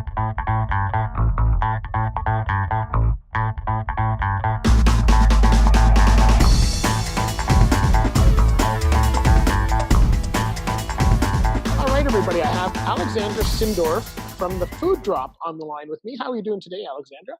All right, everybody. I have Alexandra Sindorf from the Food Drop on the line with me. How are you doing today, Alexandra?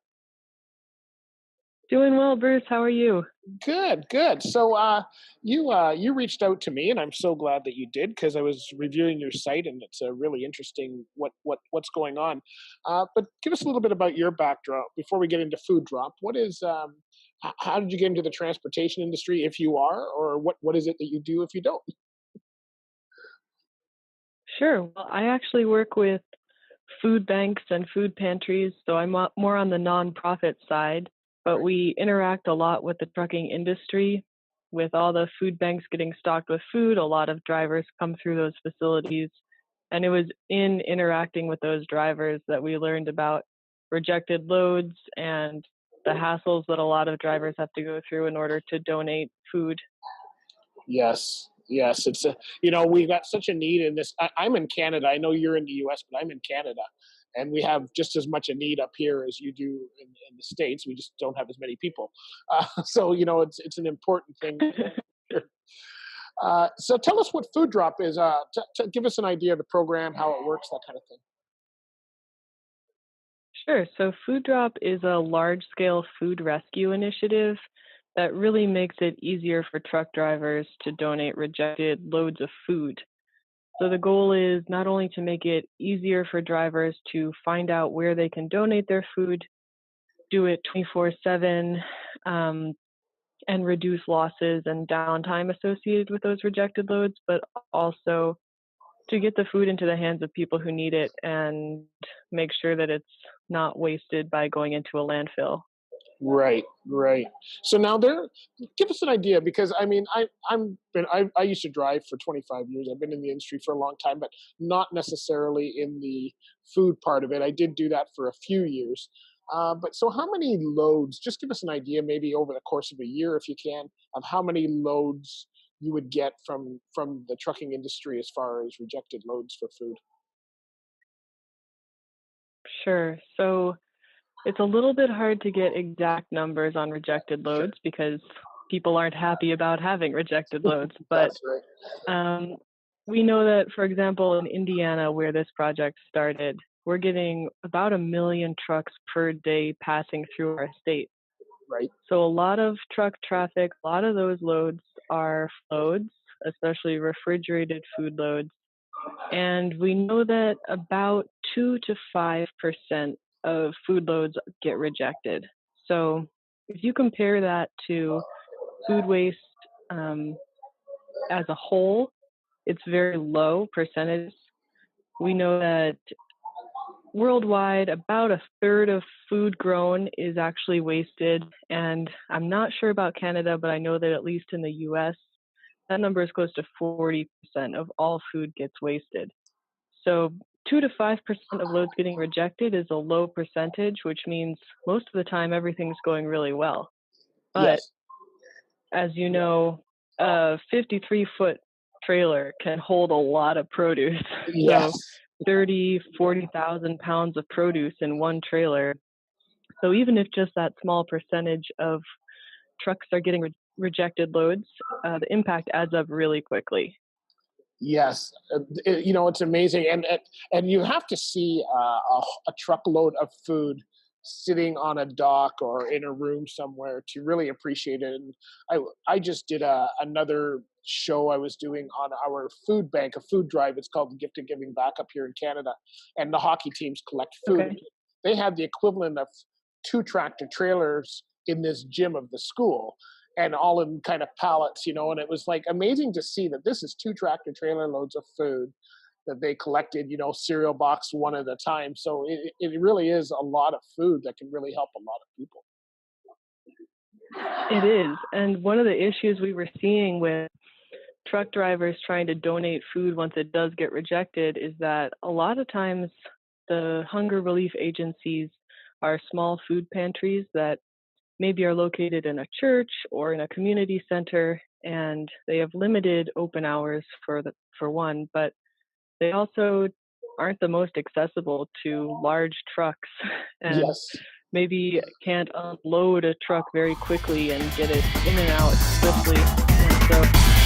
Doing well, Bruce. How are you? Good, good. So, you reached out to me, and I'm so glad that you did because I was reviewing your site, and it's really interesting what's going on. But give us a little bit about your background before we get into Food Drop. What is how did you get into the transportation industry, if you are, or what is it that you do if you don't? Sure. Well, I actually work with food banks and food pantries, so I'm more on the nonprofit side, but we interact a lot with the trucking industry. With all the food banks getting stocked with food, a lot of drivers come through those facilities. And it was in interacting with those drivers that we learned about rejected loads and the hassles that a lot of drivers have to go through in order to donate food. Yes, yes. It's a we've got such a need in this. I'm in Canada. I know you're in the U.S., but I'm in Canada, and we have just as much a need up here as you do in the states. We just don't have as many people. So it's an important thing. So tell us what Food Drop is. To give us an idea of the program, how it works, that kind of thing. Sure. So Food Drop is a large scale food rescue initiative that really makes it easier for truck drivers to donate rejected loads of food. So the goal is not only to make it easier for drivers to find out where they can donate their food, do it 24/7, um, and reduce losses and downtime associated with those rejected loads, but also to get the food into the hands of people who need it and make sure that it's not wasted by going into a landfill. Right, right. So now give us an idea because I mean I used to drive for 25 years. I've been in the industry for a long time, but not necessarily in the food part of it. I did do that for a few years. But so how many loads? Just give us an idea, maybe over the course of a year, if you can, of how many loads you would get from the trucking industry as far as rejected loads for food. Sure. So it's a little bit hard to get exact numbers on rejected Sure, loads because people aren't happy about having rejected loads. But that's right. um, we know that, for example, in Indiana, where this project started, we're getting about 1 million trucks per day passing through our state. Right. So a lot of truck traffic, a lot of those loads are loads, especially refrigerated food loads. And we know that about 2 to 5% of food loads get rejected. So if you compare that to food waste um, as a whole, it's very low percentage. We know that worldwide, about a third of food grown is actually wasted. And I'm not sure about Canada, but I know that at least in the US, that number is close to 40% of all food gets wasted. So 2 to 5% of loads getting rejected is a low percentage, which means most of the time everything's going really well. But Yes. as you know, a 53-foot trailer can hold a lot of produce. So Yes. 30, 40,000 pounds of produce in one trailer. So even if just that small percentage of trucks are getting rejected loads, the impact adds up really quickly. Yes, it's amazing, and you have to see a truckload of food sitting on a dock or in a room somewhere to really appreciate it. And I just did another show I was doing on our food bank, a food drive. It's called the Gift of Giving Back up here in Canada, and the hockey teams collect food. Okay. They had the equivalent of two tractor trailers in this gym of the school and all in kind of pallets, and it was like amazing to see that this is two tractor trailer loads of food that they collected, cereal box one at a time. So it really is a lot of food that can really help a lot of people. It is. And one of the issues we were seeing with truck drivers trying to donate food once it does get rejected is that a lot of times the hunger relief agencies are small food pantries that maybe are located in a church or in a community center, and they have limited open hours for one, but they also aren't the most accessible to large trucks and Yes. maybe can't unload a truck very quickly and get it in and out swiftly. And so